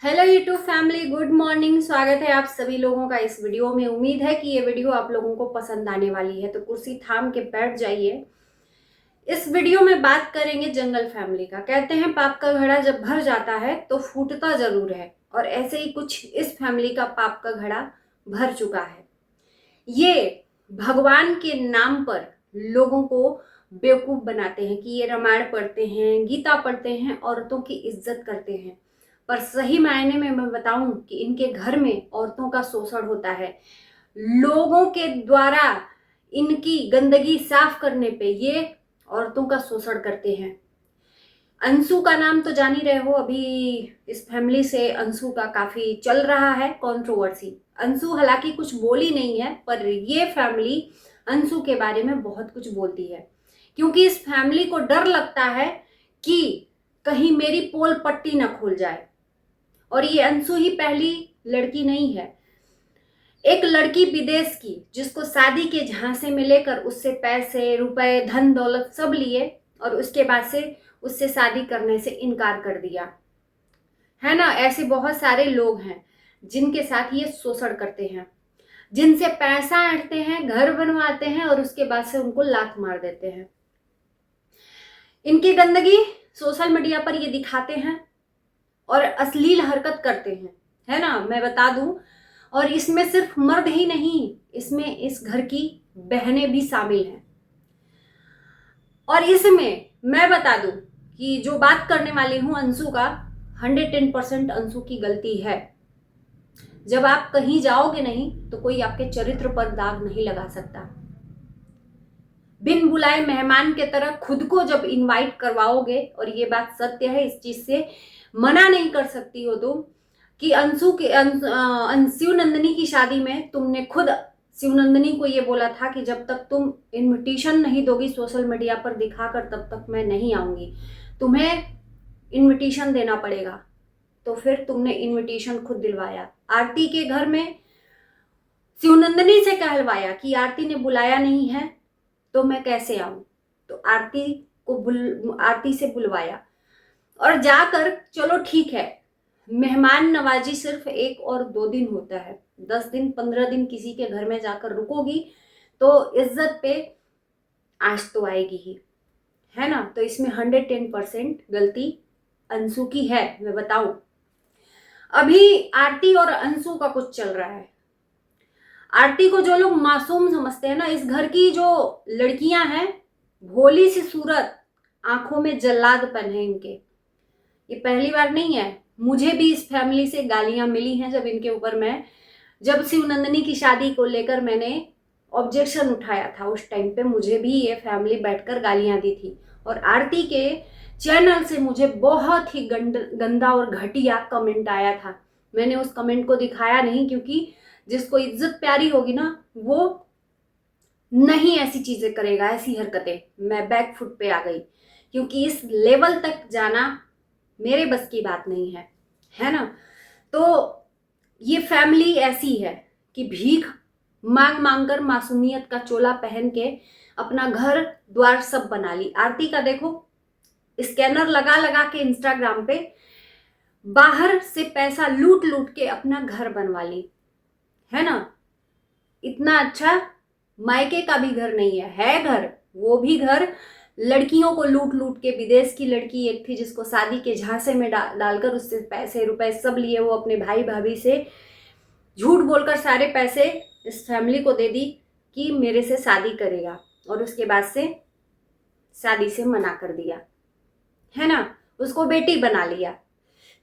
Hello YouTube family, good morning. स्वागत है आप सभी लोगों का इस वीडियो में। उम्मीद है कि ये वीडियो आप लोगों को पसंद आने वाली है, तो कुर्सी थाम के बैठ जाइए। इस वीडियो में बात करेंगे जंगल फैमिली का। कहते हैं पाप का घड़ा जब भर जाता है तो फूटता जरूर है, और ऐसे ही कुछ इस फैमिली का पाप का घड़ा भर चुका है। ये भगवान के नाम पर लोगों को बेवकूफ बनाते हैं कि ये रामायण पढ़ते हैं, गीता पढ़ते हैं, औरतों की इज्जत करते हैं, पर सही मायने में मैं बताऊं कि इनके घर में औरतों का शोषण होता है। लोगों के द्वारा इनकी गंदगी साफ करने पे ये औरतों का शोषण करते हैं। अंशु का नाम तो जान ही रहे हो। अभी इस फैमिली से अंशु का काफी चल रहा है कंट्रोवर्सी। अंशु हालांकि कुछ बोली नहीं है, पर ये फैमिली अंशु के बारे में बहुत कुछ बोलती है, क्योंकि इस फैमिली को डर लगता है कि कहीं मेरी पोल पट्टी ना खुल जाए। और ये अंशु ही पहली लड़की नहीं है। एक लड़की विदेश की, जिसको शादी के झांसे में लेकर उससे पैसे रुपए धन दौलत सब लिए, और उसके बाद से उससे शादी करने से इनकार कर दिया है ना। ऐसे बहुत सारे लोग हैं जिनके साथ ये शोषण करते हैं, जिनसे पैसा ऐंठते हैं, घर बनवाते हैं, और उसके बाद से उनको लात मार देते हैं। इनकी गंदगी सोशल मीडिया पर ये दिखाते हैं और अश्लील हरकत करते हैं, है ना। मैं बता दूं, और इसमें सिर्फ मर्द ही नहीं, इसमें इस घर की बहनें भी शामिल हैं। और इसमें मैं बता दूं कि जो बात करने वाली हूं अंशु का, 110% अंशु की गलती है। जब आप कहीं जाओगे नहीं तो कोई आपके चरित्र पर दाग नहीं लगा सकता। बिन बुलाए मेहमान के तरह खुद को जब इनवाइट करवाओगे, और ये बात सत्य है, इस चीज से मना नहीं कर सकती हो तुम, कि अंशु के शिवनंदिनी की शादी में तुमने खुद शिवनंदिनी को ये बोला था कि जब तक तुम इनविटेशन नहीं दोगी सोशल मीडिया पर दिखाकर, तब तक मैं नहीं आऊंगी, तुम्हें इनविटेशन देना पड़ेगा। तो फिर तुमने इनविटेशन खुद दिलवाया। आरती के घर में शिवनंदिनी से कहलवाया कि आरती ने बुलाया नहीं है तो मैं कैसे आऊं। तो आरती से बुलवाया, और जाकर, चलो ठीक है, मेहमान नवाजी सिर्फ 1 और 2 दिन होता है। 10 दिन 15 दिन किसी के घर में जाकर रुकोगी तो इज्जत पे आंच तो आएगी ही, है ना। तो इसमें 110% गलती अंशु की है। मैं बताऊं, अभी आरती और अंशु का कुछ चल रहा है। आरती को जो लोग मासूम समझते हैं ना, इस घर की जो लड़कियां हैं, भोली सी सूरत, आंखों में जल्लादपन है इनके। ये पहली बार नहीं है, मुझे भी इस फैमिली से गालियां मिली हैं। जब शिवनंदिनी की शादी को लेकर मैंने ऑब्जेक्शन उठाया था, उस टाइम पे मुझे भी ये फैमिली बैठकर गालियां दी थी। और आरती के चैनल से मुझे बहुत ही गंदा और घटिया कमेंट आया था। मैंने उस कमेंट को दिखाया नहीं, क्योंकि जिसको इज्जत प्यारी होगी ना, वो नहीं ऐसी चीजें करेगा, ऐसी हरकतें। मैं बैक फुट पे आ गई, क्योंकि इस लेवल तक जाना मेरे बस की बात नहीं है, है ना। तो ये फैमिली ऐसी है कि भीख मांग मांग कर, मासूमियत का चोला पहन के अपना घर द्वार सब बना ली। आरती का देखो, स्कैनर लगा लगा के इंस्टाग्राम पे बाहर से पैसा लूट लूट के अपना घर बनवा ली, है ना। इतना अच्छा मायके का भी घर नहीं है घर, वो भी घर लड़कियों को लूट लूट के। विदेश की लड़की एक थी जिसको शादी के झांसे में डालकर उससे पैसे रुपए सब लिए, वो अपने भाई भाभी से झूठ बोलकर सारे पैसे इस फैमिली को दे दी कि मेरे से शादी करेगा, और उसके बाद से शादी से मना कर दिया, है ना। उसको बेटी बना लिया।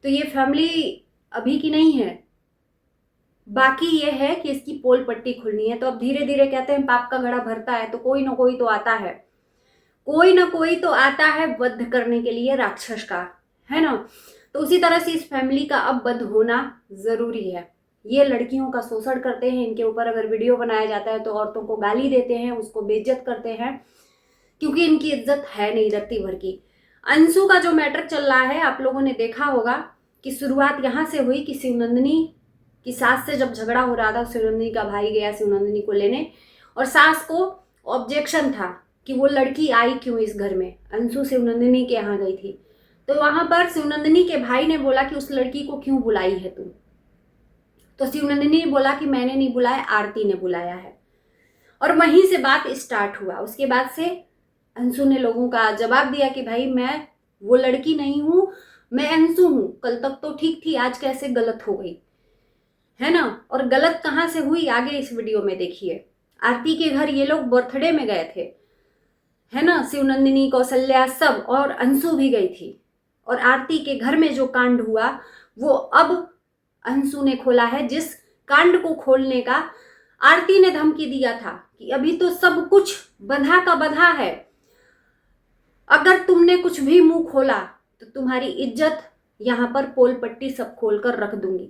तो ये फैमिली अभी की नहीं है। बाकी ये है कि इसकी पोल पट्टी खुलनी है। तो अब धीरे धीरे कहते हैं पाप का घड़ा भरता है तो कोई ना कोई तो आता है, कोई ना कोई तो आता है वध करने के लिए राक्षस का, है ना। तो उसी तरह से इस फैमिली का अब वध होना जरूरी है। ये लड़कियों का शोषण करते हैं, इनके ऊपर अगर वीडियो बनाया जाता है तो औरतों को गाली देते हैं, उसको बेइज्जत करते हैं, क्योंकि इनकी इज्जत है नहीं रत्ती भर की। अंशु का जो मैटर चल रहा है, आप लोगों ने देखा होगा कि शुरुआत यहाँ से हुई कि शिवनंदिनी की सास से जब झगड़ा हो रहा था, शिवनंदिनी का भाई गया शिवनंदिनी को लेने, और सास को ऑब्जेक्शन था कि वो लड़की आई क्यों इस घर में। अंशु शिवनंदिनी के यहाँ गई थी, तो वहां पर शिवनंदिनी के भाई ने बोला कि उस लड़की को क्यों बुलाई है तुम। तो शिवनंदिनी ने बोला कि मैंने नहीं बुलाया, आरती ने बुलाया है। और वहीं से बात स्टार्ट हुआ। उसके बाद से अंशु ने लोगों का जवाब दिया कि भाई मैं वो लड़की नहीं हूं, मैं अंशु हूं। कल तक तो ठीक थी, आज कैसे गलत हो गई, है ना। और गलत कहां से हुई आगे इस वीडियो में देखिए। आरती के घर ये लोग बर्थडे में गए थे, है ना, शिवनंदिनी, कौशल्या सब, और अंशु भी गई थी। और आरती के घर में जो कांड हुआ वो अब अंशु ने खोला है, जिस कांड को खोलने का आरती ने धमकी दिया था कि अभी तो सब कुछ बंधा का बंधा है, अगर तुमने कुछ भी मुंह खोला तो तुम्हारी इज्जत यहां पर पोल पट्टी सब खोल कर रख दूंगी।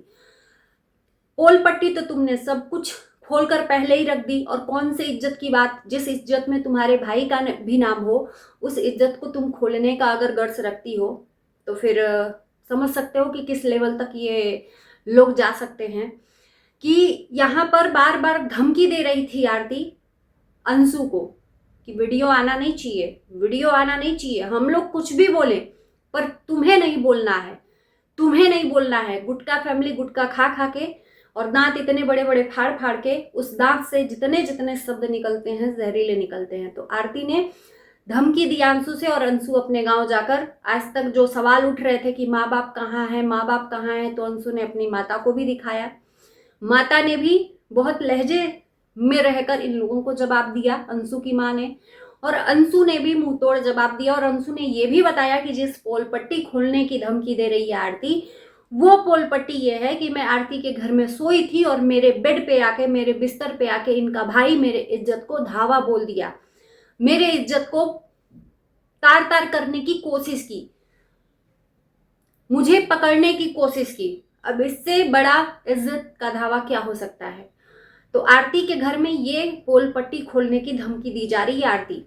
पोल पट्टी तो तुमने सब कुछ खोलकर पहले ही रख दी, और कौन से इज्जत की बात, जिस इज्जत में तुम्हारे भाई का भी नाम हो, उस इज्जत को तुम खोलने का अगर गर्ज रखती हो तो फिर समझ सकते हो कि किस लेवल तक ये लोग जा सकते हैं। कि यहाँ पर बार बार धमकी दे रही थी आरती अंशु को कि वीडियो आना नहीं चाहिए, वीडियो आना नहीं चाहिए, हम लोग कुछ भी बोले पर तुम्हें नहीं बोलना है, तुम्हें नहीं बोलना है। गुटखा फैमिली गुटखा खा खा के और दांत इतने बड़े बड़े फाड़ फाड़ के, उस दांत से जितने जितने शब्द निकलते हैं जहरीले निकलते हैं। तो आरती ने धमकी दी अंशु से, और अंशु अपने गांव जाकर, आज तक जो सवाल उठ रहे थे कि माँ बाप कहाँ है, माँ बाप कहाँ है, तो अंशु ने अपनी माता को भी दिखाया। माता ने भी बहुत लहजे में रहकर इन लोगों को जवाब दिया, अंशु की माँ ने। और अंशु ने भी मुंह तोड़ जवाब दिया। और अंशु ने ये भी बताया कि जिस पोल पट्टी खोलने की धमकी दे रही है आरती, वो पोल पट्टी ये है कि मैं आरती के घर में सोई थी और मेरे बेड पे आके, मेरे बिस्तर पे आके इनका भाई मेरे इज्जत को धावा बोल दिया, मेरे इज्जत को तार तार करने की कोशिश की, मुझे पकड़ने की कोशिश की। अब इससे बड़ा इज्जत का धावा क्या हो सकता है। तो आरती के घर में ये पोल पट्टी खोलने की धमकी दी जा रही है आरती।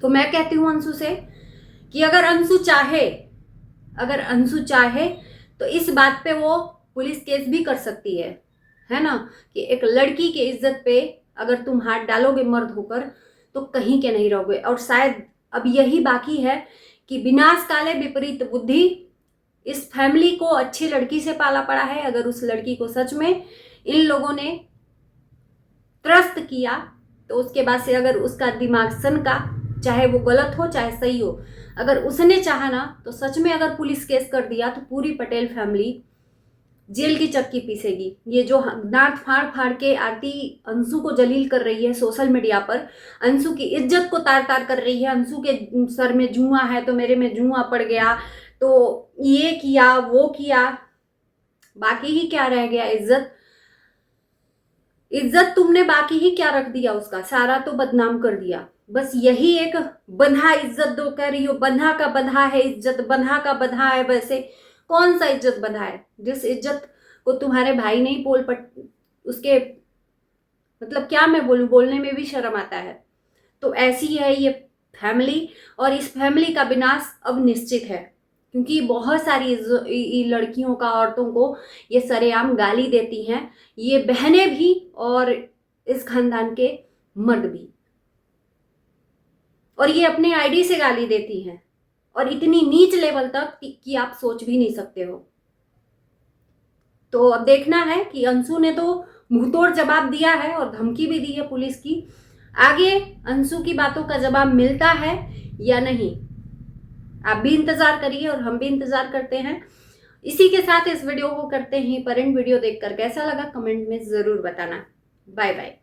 तो मैं कहती हूं अंशु से कि अगर अंशु चाहे तो इस बात पे वो पुलिस केस भी कर सकती है ना, कि एक लड़की के इज्जत पे अगर तुम हाथ डालोगे मर्द होकर तो कहीं के नहीं रहोगे। और शायद अब यही बाकी है कि विनाश काले विपरीत बुद्धि, इस फैमिली को अच्छी लड़की से पाला पड़ा है। अगर उस लड़की को सच में इन लोगों ने त्रस्त किया तो उसके बाद से अगर उसका दिमाग सनका, चाहे वो गलत हो चाहे सही हो, अगर उसने चाहा ना तो सच में अगर पुलिस केस कर दिया तो पूरी पटेल फैमिली जेल की चक्की पीसेगी। ये जो दांत फाड़ फाड़ के आरती अंशु को जलील कर रही है सोशल मीडिया पर, अंशु की इज्जत को तार तार कर रही है, अंशु के सर में जुआ है तो मेरे में जुआ पड़ गया, तो ये किया वो किया, बाकी ही क्या रह गया। इज्जत तुमने बाकी ही क्या रख दिया, उसका सारा तो बदनाम कर दिया। बस यही एक बंधा इज्जत दो कह रही हो, बंधा का बंधा है इज्जत, बंधा का बंधा है। वैसे कौन सा इज्जत बंधा है, जिस इज्जत को तुम्हारे भाई नहीं पोल पट, उसके मतलब क्या मैं बोलूं, बोलने में भी शर्म आता है। तो ऐसी है ये फैमिली, और इस फैमिली का विनाश अब निश्चित है, क्योंकि बहुत सारी लड़कियों का, औरतों को ये सरेआम गाली देती हैं, ये बहनें भी और इस खानदान के मर्द भी, और ये अपने आईडी से गाली देती हैं, और इतनी नीच लेवल तक कि आप सोच भी नहीं सकते हो। तो अब देखना है कि अंशु ने तो मुंहतोड़ जवाब दिया है और धमकी भी दी है पुलिस की, आगे अंशु की बातों का जवाब मिलता है या नहीं, आप भी इंतजार करिए और हम भी इंतजार करते हैं। इसी के साथ इस वीडियो को करते हैं पर एंड। वीडियो देखकर कैसा लगा कमेंट में जरूर बताना। Bye bye.